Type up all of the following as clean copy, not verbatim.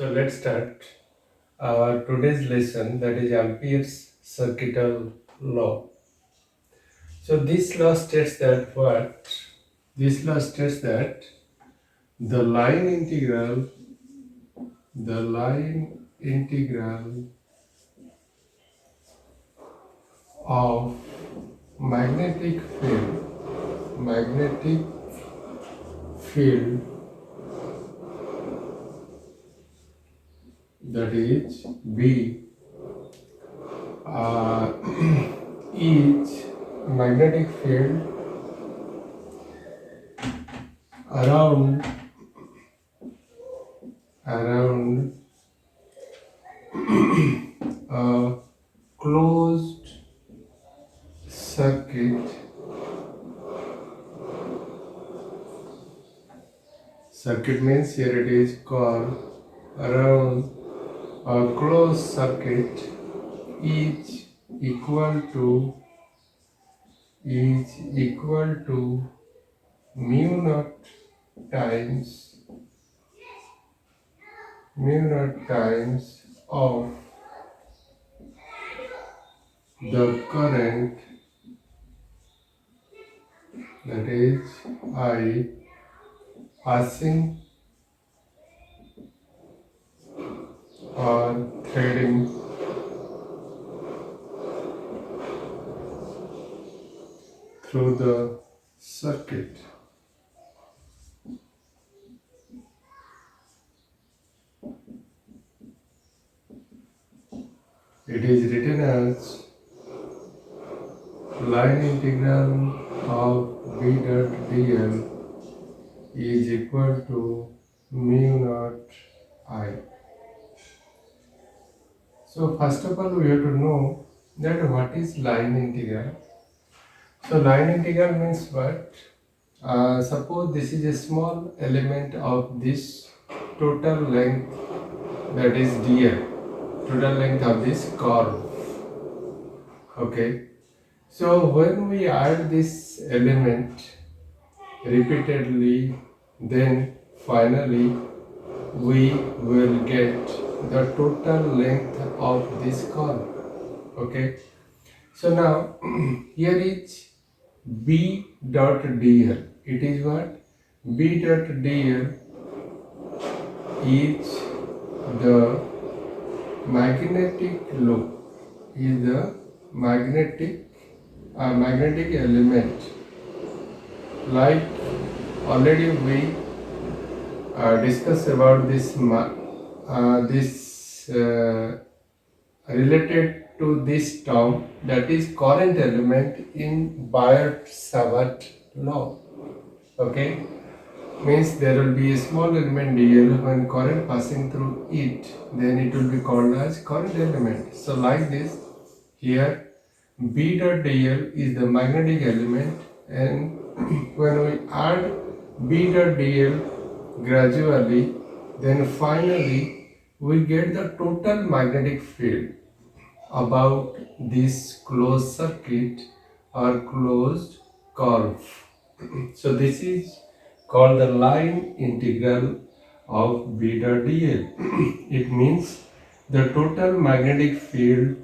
So let's start our today's lesson, that is Ampere's circuital law. So this law states that what? This law states that the line integral of magnetic field that is B, uh, each magnetic field around a closed circuit. Circuit means here it is called around a closed circuit, each equal to mu naught times of the current, that is I, passing or threading through the circuit. It is written as line integral of B dot dl is equal to mu naught I. So first of all, we have to know that what is line integral. So line integral means what? Suppose this is a small element of this total length, that is dl, total length of this curve. Okay. So when we add this element repeatedly, then finally we will get the total length of this curve. Okay. So now here is B dot dl. It is what? B dot dl is the magnetic loop, is the magnetic element. Like already we discussed about this related to this term, that is current element in Biot-Savart law. Okay, means there will be a small element dl, when current passing through it, then it will be called as current element. So like this, here B dot dl is the magnetic element, and when we add B dot dl gradually, then finally we get the total magnetic field about this closed circuit or closed curve. So this is called the line integral of B dot dl. It means the total magnetic field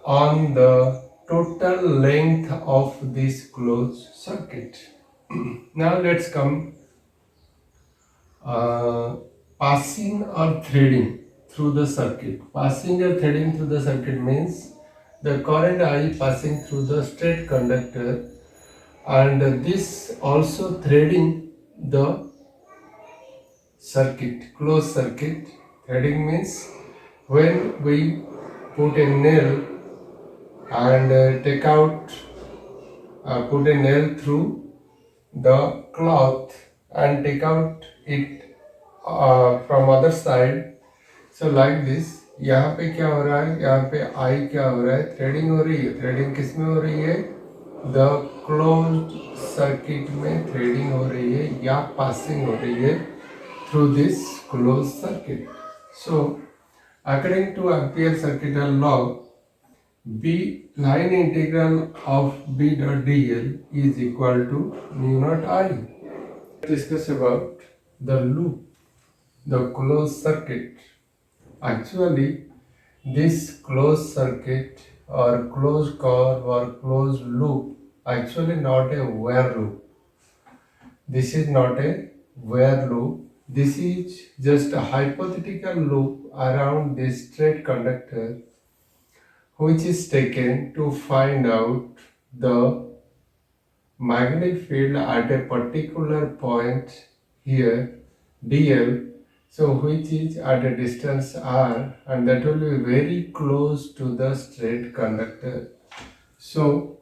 on the total length of this closed circuit. Now let's come passing or threading through the circuit. Passing or threading through the circuit means the current I passing through the straight conductor, and this also threading the circuit, closed circuit. Threading means when we put a nail and put a nail through the cloth and take out it from other side. So like this, यहाँ पे क्या हो रहा है, यहाँ पे आई क्या हो रहा है, थ्रेडिंग हो रही है. थ्रेडिंग किस में हो रही है? द क्लोज्ड सर्किट में थ्रेडिंग हो रही है या पासिंग हो रही है through this close circuit. So according two ampere circuital law, B line integral of B dot dl is equal to mu naught I. Discuss about the loop. the closed circuit. Actually, this closed circuit or closed curve or closed loop actually not a where loop. This is not a where loop. This is just a hypothetical loop around this straight conductor which is taken to find out the magnetic field at a particular point here dl, so which is at a distance r, and that will be very close to the straight conductor. So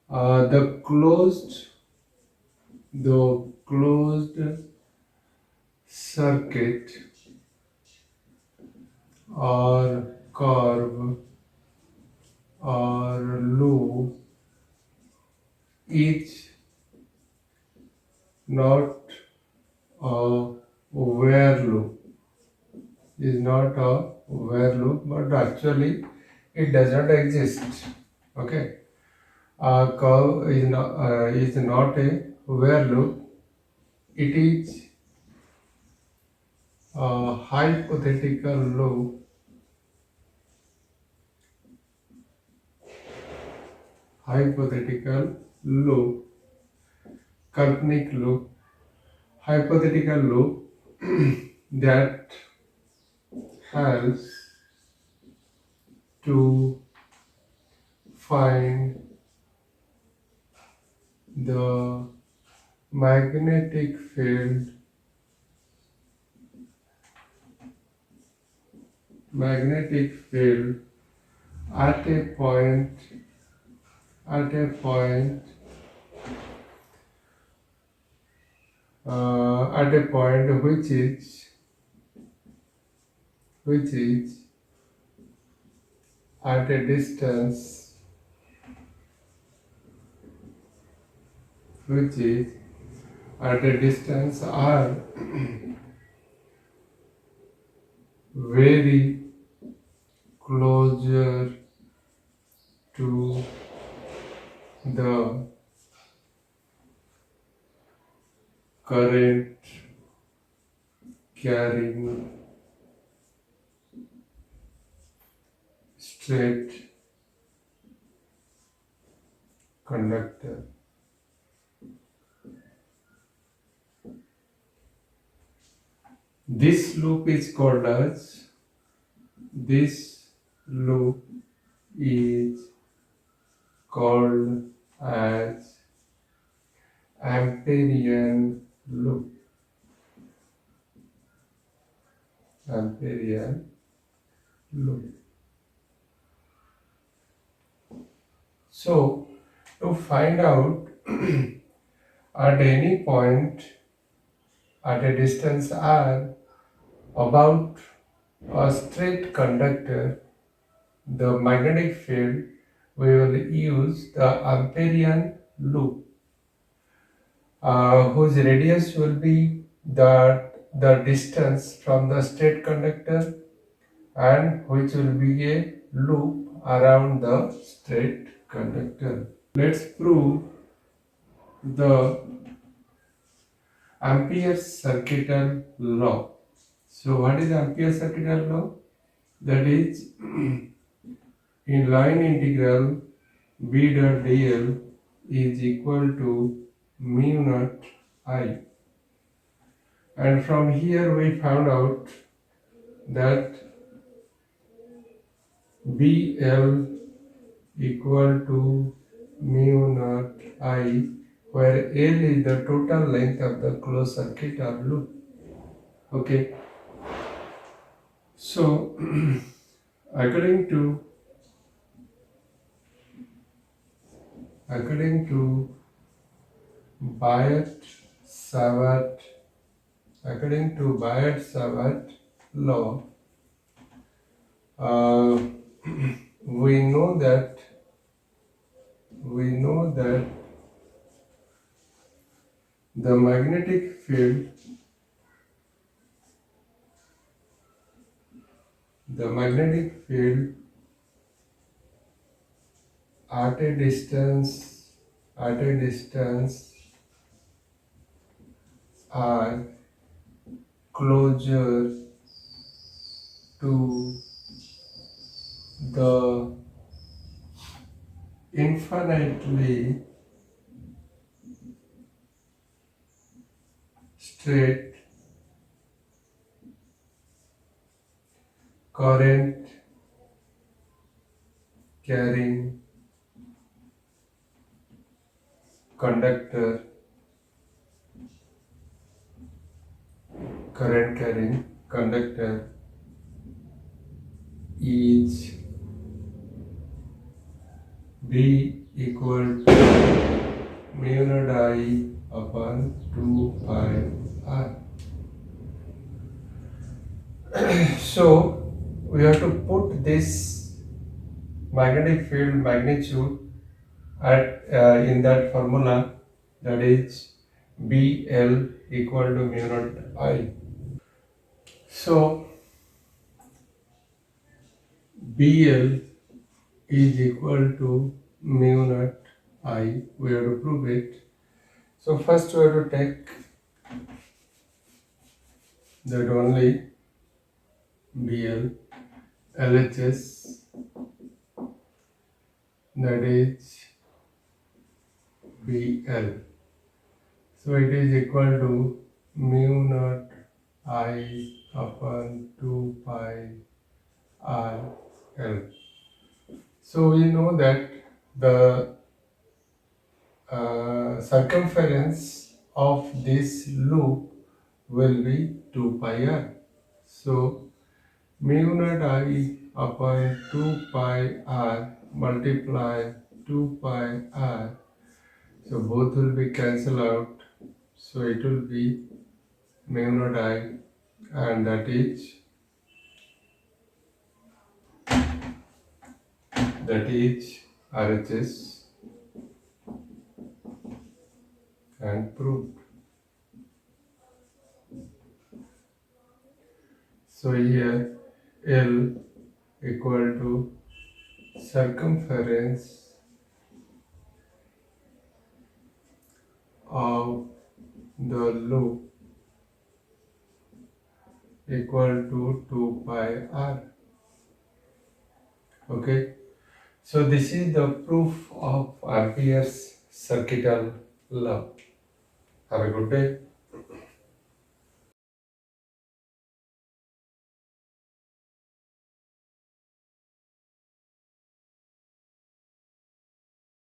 the closed circuit or curve or loop is not a where loop, is not a where loop, but actually it does not exist. Okay, a curve is not a where loop. It is a hypothetical loop. Hypothetical loop, काल्पनिक loop, hypothetical loop that helps to find the magnetic field at a point at a point at a point which is at a distance which is at a distance r very closer to the current carrying straight conductor. This loop is called as this loop is called as Amperian loop. Amperian loop. So, to find out at any point at a distance r about a straight conductor, the magnetic field, we will use the Amperian loop, whose radius will be the distance from the straight conductor, and which will be a loop around the straight conductor. Let's prove the Ampere's circuital law. So what is Ampere's circuital law? That is in line integral b dot dl is equal to mu naught I. And from here we found out that BL equal to mu naught I, where L is the total length of the closed circuit or loop. Okay. So according to Biot-Savart law, uh, we know that the magnetic field at a distance r closer to the infinitely straight current carrying conductor, current carrying conductor is B equal to mu naught I upon 2 pi r. So we have to put this magnetic field magnitude at in that formula, that is BL equal to mu naught I. So BL is equal to mu naught I. We have to prove it. So first we have to take that only BL LHS, that is BL. So it is equal to mu naught I upon 2 pi r L. So we know that the circumference of this loop will be 2 pi r. So mu naught I upon 2 pi r multiply 2 pi r. So both will be cancelled out. So it will be mu naught I, and that is RHS, and proved. So here L equal to circumference of the loop equal to 2 pi r. Okay, so this is the proof of Ampere's circuital law. Have a good day.